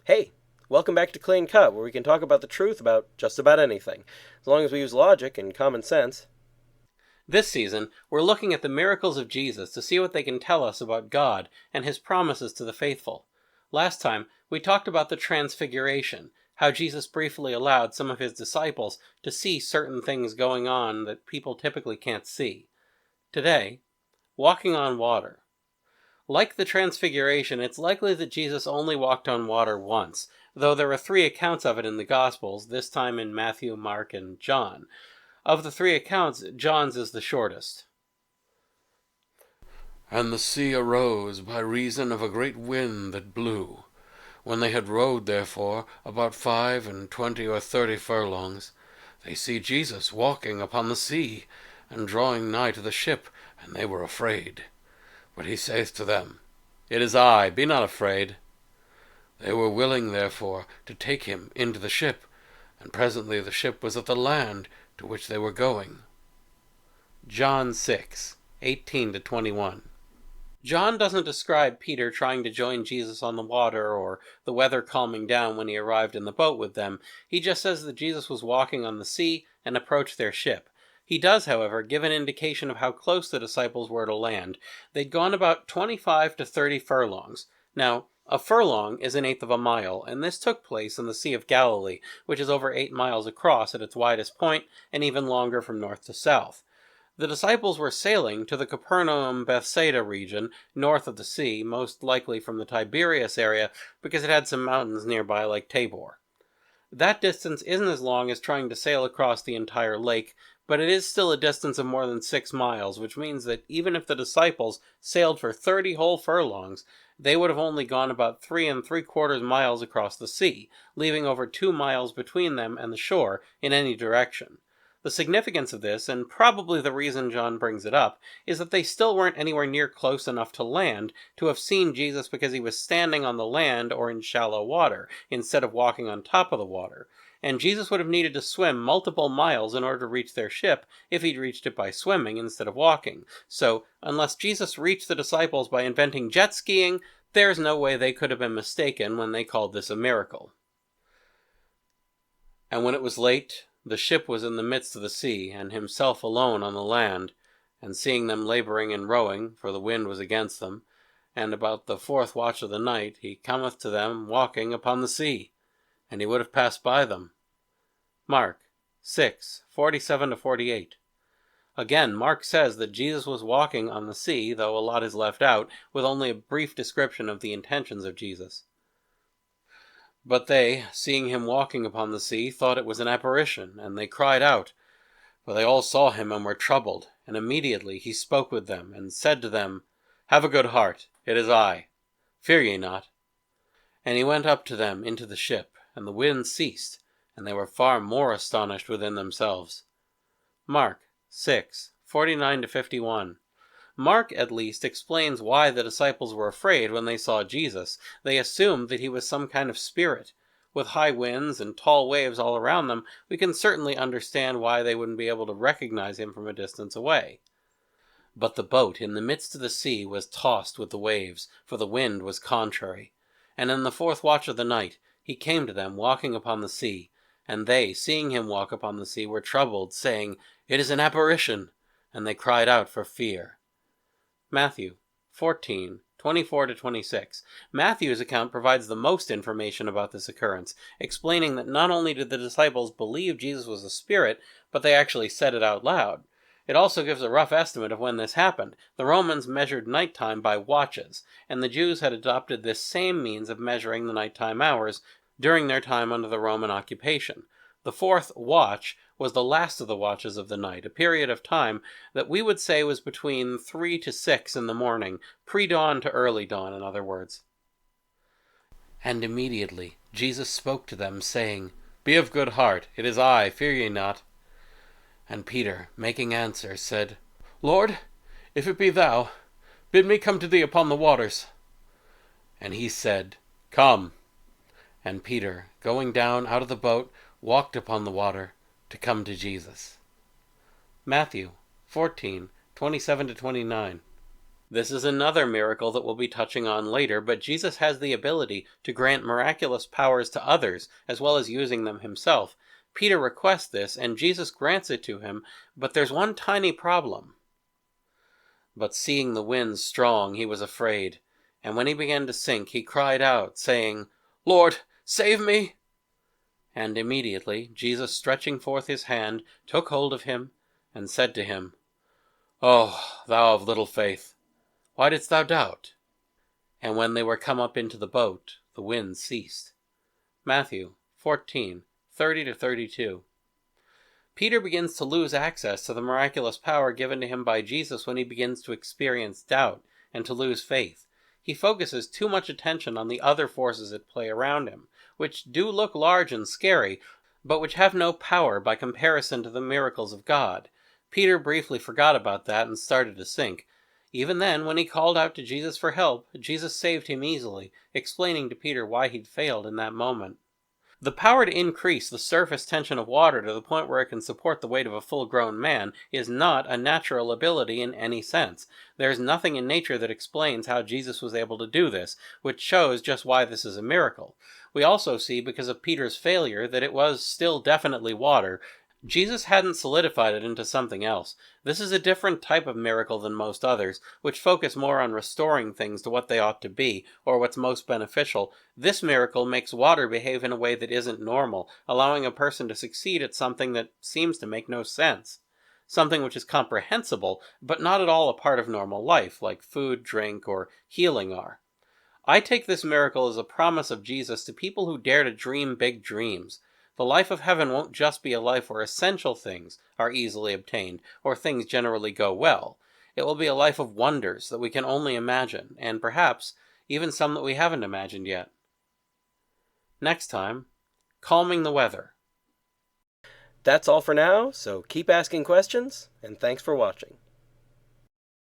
Hey, welcome back to Clean Cut, where we can talk about the truth about just about anything, as long as we use logic and common sense. This season, we're looking at the miracles of Jesus to see what they can tell us about God and his promises to the faithful. Last time, we talked about the Transfiguration, how Jesus briefly allowed some of his disciples to see certain things going on that people typically can't see. Today, walking on water. Like the Transfiguration, it's likely that Jesus only walked on water once, though there are three accounts of it in the Gospels, this time in Matthew, Mark, and John. Of the three accounts, John's is the shortest. And the sea arose by reason of a great wind that blew. When they had rowed therefore about 25 or 30 furlongs, they see Jesus walking upon the sea, and drawing nigh to the ship, and they were afraid. But he saith to them, It is I, be not afraid. They were willing therefore to take him into the ship, and presently the ship was at the land to which they were going. John 6:18-21. John doesn't describe Peter trying to join Jesus on the water or the weather calming down when he arrived in the boat with them. He just says that Jesus was walking on the sea and approached their ship. He does, however, give an indication of how close the disciples were to land. They'd gone about 25 to 30 furlongs. Now, a furlong is an eighth of a mile, and this took place in the Sea of Galilee, which is over 8 miles across at its widest point and even longer from north to south. The disciples were sailing to the Capernaum-Bethsaida region, north of the sea, most likely from the Tiberias area, because it had some mountains nearby like Tabor. That distance isn't as long as trying to sail across the entire lake, but it is still a distance of more than 6 miles, which means that even if the disciples sailed for 30 whole furlongs, they would have only gone about 3¾ miles across the sea, leaving over 2 miles between them and the shore in any direction. The significance of this, and probably the reason John brings it up, is that they still weren't anywhere near close enough to land to have seen Jesus because he was standing on the land or in shallow water, instead of walking on top of the water. And Jesus would have needed to swim multiple miles in order to reach their ship if he'd reached it by swimming instead of walking. So, unless Jesus reached the disciples by inventing jet skiing, there's no way they could have been mistaken when they called this a miracle. And when it was late, the ship was in the midst of the sea, and himself alone on the land. And seeing them laboring and rowing, for the wind was against them, and about the 4th watch of the night, he cometh to them walking upon the sea, and he would have passed by them. Mark 6:47-48. Again, Mark says that Jesus was walking on the sea, though a lot is left out, with only a brief description of the intentions of Jesus. But they, seeing him walking upon the sea, thought it was an apparition, and they cried out. For they all saw him and were troubled, and immediately he spoke with them, and said to them, Have a good heart, it is I. Fear ye not. And he went up to them into the ship, and the wind ceased, and they were far more astonished within themselves. Mark 6:49-51. Mark, at least, explains why the disciples were afraid when they saw Jesus. They assumed that he was some kind of spirit. With high winds and tall waves all around them, we can certainly understand why they wouldn't be able to recognize him from a distance away. But the boat in the midst of the sea was tossed with the waves, for the wind was contrary. And in the 4th watch of the night, he came to them walking upon the sea. And they, seeing him walk upon the sea, were troubled, saying, It is an apparition! And they cried out for fear. Matthew 14:24-26. Matthew's account provides the most information about this occurrence, explaining that not only did the disciples believe Jesus was a spirit, but they actually said it out loud. It also gives a rough estimate of when this happened. The Romans measured nighttime by watches, and the Jews had adopted this same means of measuring the nighttime hours during their time under the Roman occupation. The 4th watch was the last of the watches of the night, a period of time that we would say was between 3 to 6 in the morning, pre-dawn to early dawn, in other words. And immediately Jesus spoke to them, saying, Be of good heart, it is I, fear ye not. And Peter, making answer, said, Lord, if it be thou, bid me come to thee upon the waters. And he said, Come. And Peter, going down out of the boat, walked upon the water to come to Jesus. Matthew 14:27-29. This is another miracle that we'll be touching on later, but Jesus has the ability to grant miraculous powers to others, as well as using them himself. Peter requests this, and Jesus grants it to him, but there's one tiny problem. But seeing the winds strong, he was afraid, and when he began to sink, he cried out, saying, "Lord, save me!" And immediately Jesus, stretching forth his hand, took hold of him, and said to him, "O thou of little faith, why didst thou doubt?" And when they were come up into the boat, the wind ceased. Matthew 14:30-32. Peter begins to lose access to the miraculous power given to him by Jesus when he begins to experience doubt and to lose faith. He focuses too much attention on the other forces at play around him, which do look large and scary, but which have no power by comparison to the miracles of God. Peter briefly forgot about that and started to sink. Even then, when he called out to Jesus for help, Jesus saved him easily, explaining to Peter why he'd failed in that moment. The power to increase the surface tension of water to the point where it can support the weight of a full-grown man is not a natural ability in any sense. There is nothing in nature that explains how Jesus was able to do this, which shows just why this is a miracle. We also see, because of Peter's failure, that it was still definitely water. Jesus hadn't solidified it into something else. This is a different type of miracle than most others, which focus more on restoring things to what they ought to be, or what's most beneficial. This miracle makes water behave in a way that isn't normal, allowing a person to succeed at something that seems to make no sense. Something which is comprehensible, but not at all a part of normal life, like food, drink, or healing are. I take this miracle as a promise of Jesus to people who dare to dream big dreams. The life of heaven won't just be a life where essential things are easily obtained, or things generally go well. It will be a life of wonders that we can only imagine, and perhaps even some that we haven't imagined yet. Next time, calming the weather. That's all for now, so keep asking questions, and thanks for watching.